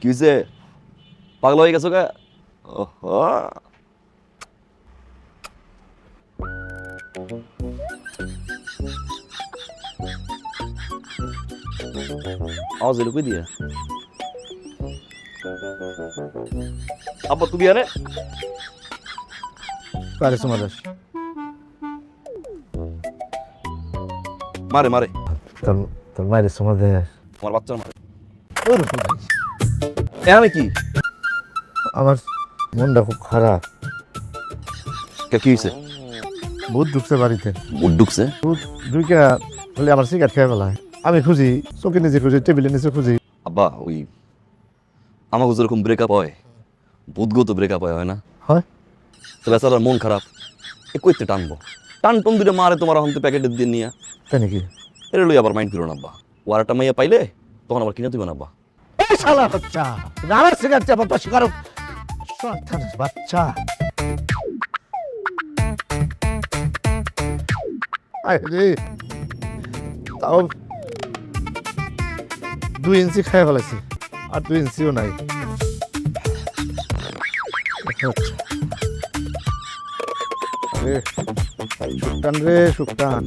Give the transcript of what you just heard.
কি হয়েছে পাগল হয়ে গেছো কে ওহো আওয়াজ এলো কই দিয়া আব্বা তুমি আরে কারে সমাদাস মারে মারে তোর তোর মায়ের সমাদাস আমার বাচ্চার মারে ওর ভাই আমি কি আমার মনটা খুব খারাপ কি হয়েছে ভূত ঢুকছে বাড়িতে বুট ঢুকছে ভূত ঢুকে বলে আমার সিগারেট খেয়ে ফেলায় আমি খুঁজি চোখে নিচে খুঁজি টেবিলের নিচে খুঁজি আব্বা ওই আমাকে যেরকম ব্রেকআপ হয় বুধগত ব্রেকআপ হয় না হয় তো বেচারার মন খারাপ এ কইতে টানবো টান টন দুটো মারে তোমার হন্তে প্যাকেটের দিয়ে নিয়ে তাই নাকি এটা লই আবার মাইন্ড করো না আব্বা ওর একটা মাইয়া পাইলে তখন আবার কিনে দিবে না আব্বা এই শালা বাচ্চা আমার সিগারেট চাপা পাশে কারো শয়তানের বাচ্চা আরে তাও 2 ইঞ্চি খাই ফেলাইছি আর 2 ইঞ্চিও নাই আরে সুকান রে সুকান